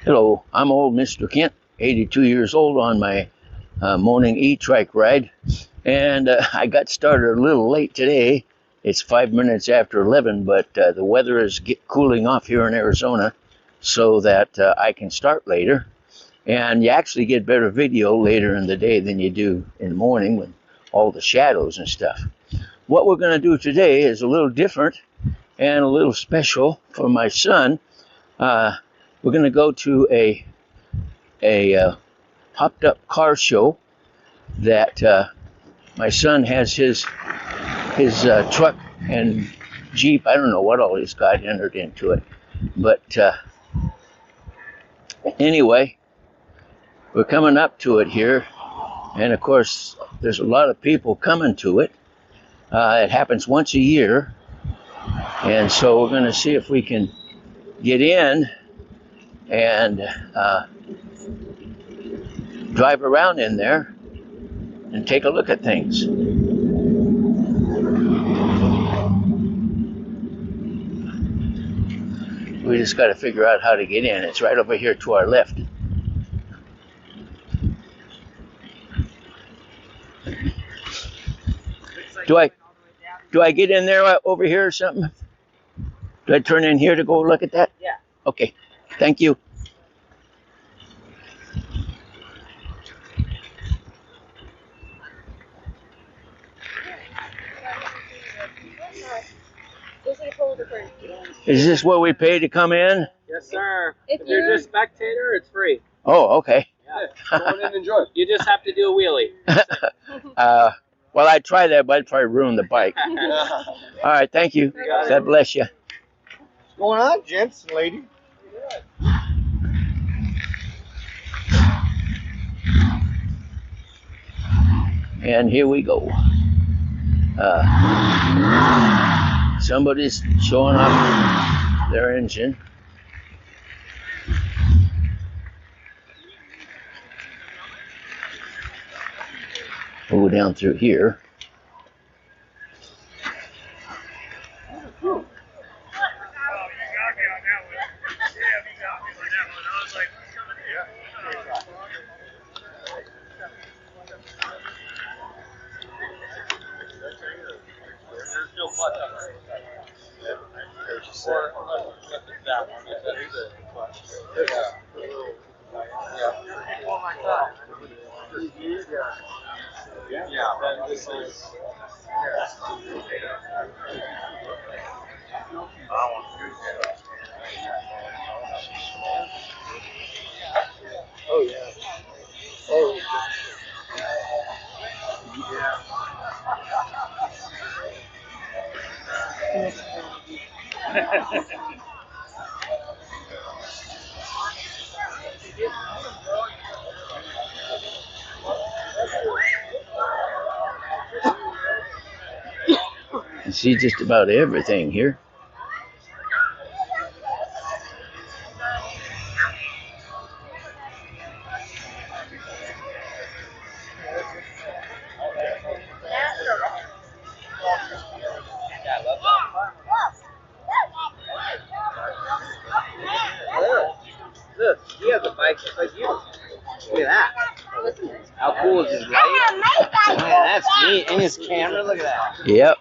Hello, I'm old Mr. Kent, 82 years old on my morning e-trike ride, and I got started a little late today. It's 5 minutes after 11, but the weather is cooling off here in Arizona so that I can start later, and you actually get better video later in the day than you do in the morning with all the shadows and stuff. What we're going to do today is a little different and a little special for my son. We're going to go to a popped up car show that my son has his truck and Jeep. I don't know what all he's got entered into it, but anyway, we're coming up to it here, and of course there's a lot of people coming to it. It happens once a year, and so we're going to see if we can get in and drive around in there and take a look at things. We just got to figure out how to get in. It's right over here to our left. Do I get in there over here or something? Do I turn in here to go look at that? Yeah. Okay. Thank you. Is this what we pay to come in? Yes, sir. If you're just spectator, it's free. Oh, okay. Yeah. Go on in and enjoy. You just have to do a wheelie. Well, I'd try that, but I'd probably ruin the bike. All right, thank you. God bless you. What's going on, gents and ladies? And here we go. Somebody's showing off their engine. We'll go down through here. Oh yeah. Oh yeah. You see just about everything here. Look, he has a bike just like you. Look at that. How cool is his light? Man, that's neat. And his camera, look at that. Yep.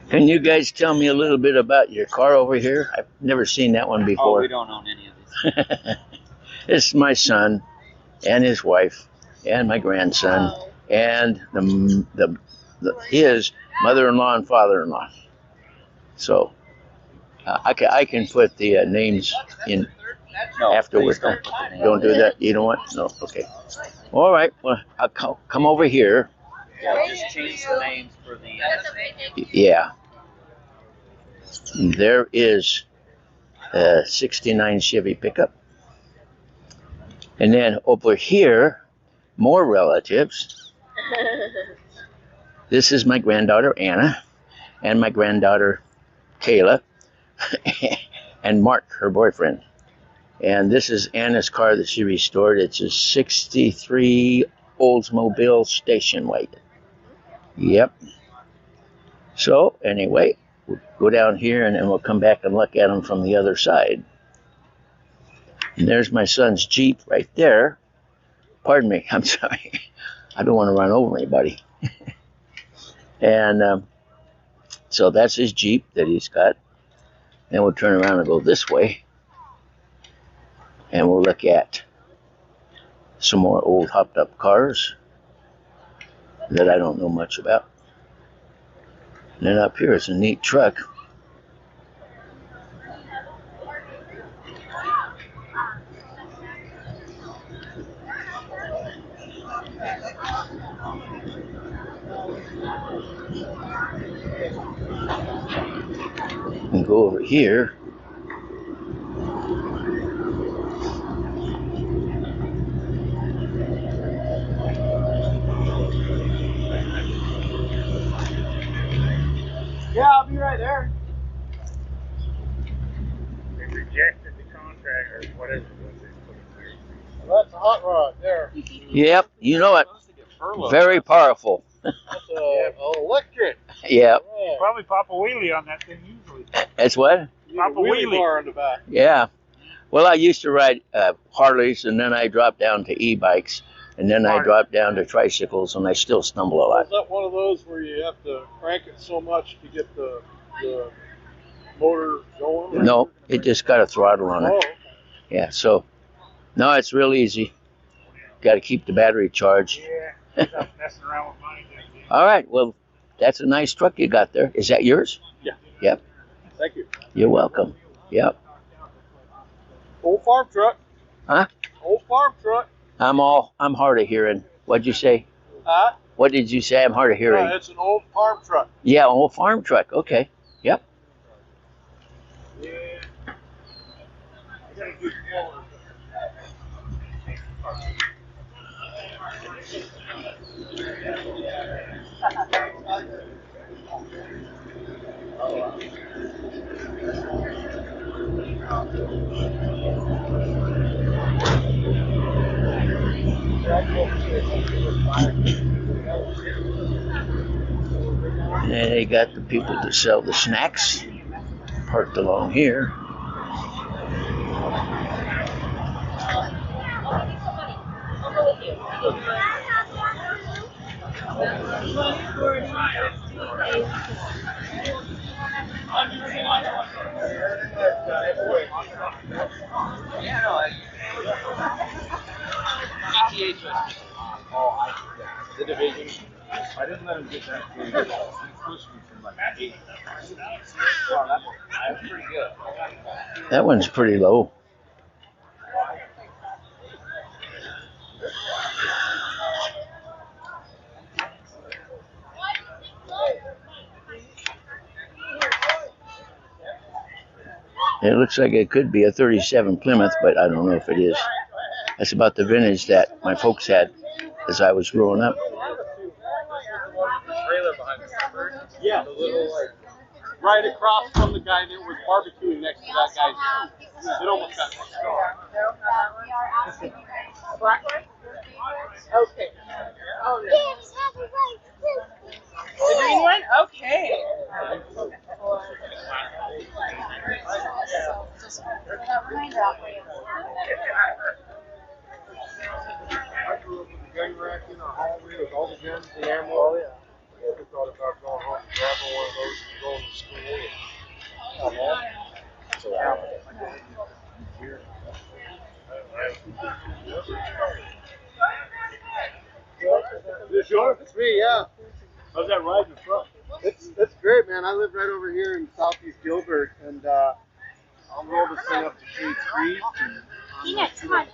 Can you guys tell me a little bit about your car over here? I've never seen that one before. Oh, we don't own any of these. It's my son and his wife and my grandson and his mother-in-law and father-in-law. So I can put the names in afterwards. Don't do that. You don't want? No. Okay. All right. Well, I'll come over here. Yeah, just change the names for the. Yeah. There is a '69 Chevy pickup. And then over here, more relatives. This is my granddaughter Anna and my granddaughter Kayla and Mark, her boyfriend. And this is Anna's car that she restored. It's a 63 Oldsmobile station wagon. Yep. So anyway, we'll go down here and then we'll come back and look at them from the other side. And there's my son's Jeep right there. Pardon me, I'm sorry. I don't want to run over anybody. And so that's his Jeep that he's got. Then we'll turn around and go this way. And we'll look at some more old hopped up cars that I don't know much about. And then up here is a neat truck. And go over here. Yeah, I'll be right there. They rejected the contract or whatever it was they put in there. Well, that's a hot rod there. Yep, you know it. Very powerful. That's electric. Yep. Yeah. Probably pop a wheelie on that thing usually. That's what? Pop a wheelie. bar in the back. Yeah. Well, I used to ride Harleys, and then I dropped down to e-bikes, and then I dropped down to tricycles, and I still stumble a lot. Is that one of those where you have to crank it so much to get the motor going? No, it just got a throttle on Oh, it. Yeah, so, no, it's real easy. Got to keep the battery charged. Yeah, stop messing around with mine. All right, well, that's a nice truck you got there. Is that yours? Yeah. Yep. thank you. You're welcome. Yep. Old farm truck. Huh? Old farm truck. I'm hard of hearing. What'd you say? What did you say? I'm hard of hearing. It's an old farm truck. Yeah, old farm truck. Okay. Yep. Yeah. And then they got the people that sell the snacks parked along here. The division. I didn't let him get that through. He pushed me from like 8. That's pretty good. That one's pretty low. It looks like it could be a 37 Plymouth, but I don't know if it is. That's about the vintage that my folks had as I was growing up. Trailer behind the Yeah. The little like. Right across from the guy that was barbecuing next to that guy's house. It almost got next door. Black one? Okay. Oh, no. The green one? Okay. Just put that reminder out for you. I grew up with a gun rack in our hallway with all the guns and ammo. Oh, yeah. I thought about going home and grabbing one of those and going to school. Oh, man. So, this yours? It's me, yeah. How's that ride in the front? It's great, man. I live right over here in southeast Gilbert, and I'll roll this thing up to Shade Creek. Peanuts, come on.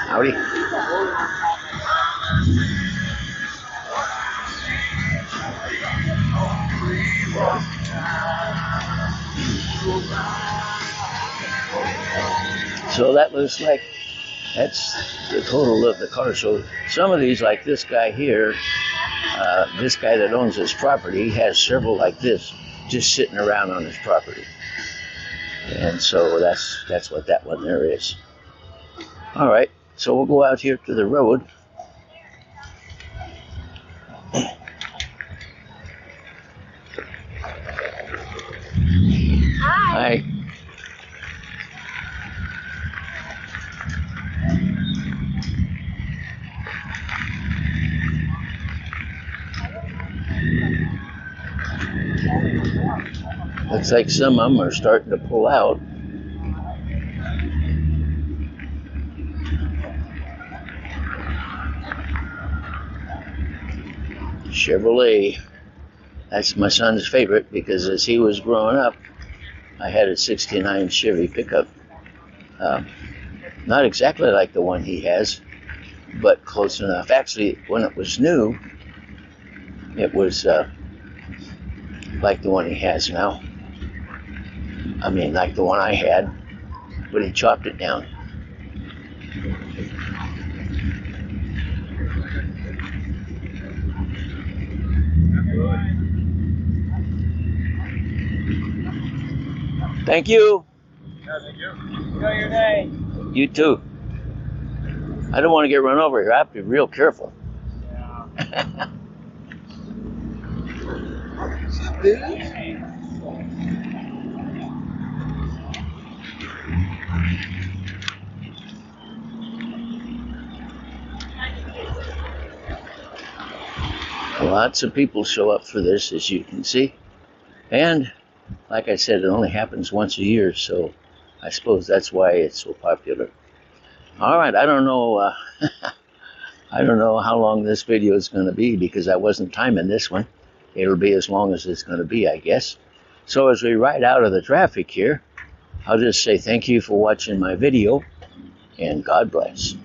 Howdy. So that looks like that's the total of the car. So some of these, like this guy here, this guy that owns this property, has several like this just sitting around on his property. And so that's what that one there is. All right, so we'll go out here to the road. Hi. Looks like some of them are starting to pull out. Chevrolet. That's my son's favorite because as he was growing up, I had a '69 Chevy pickup. Not exactly like the one he has, but close enough. Actually, when it was new, it was like the one he has now. I mean, like the one I had, but he chopped it down. Thank you. Yeah, thank you. Enjoy your day. You too. I don't want to get run over here. I have to be real careful. Yeah. Lots of people show up for this, as you can see. And like I said, it only happens once a year, so I suppose that's why it's so popular. All right, I don't know. I don't know how long this video is going to be because I wasn't timing this one. It'll be as long as it's going to be, I guess. So as we ride out of the traffic here, I'll just say thank you for watching my video, and God bless.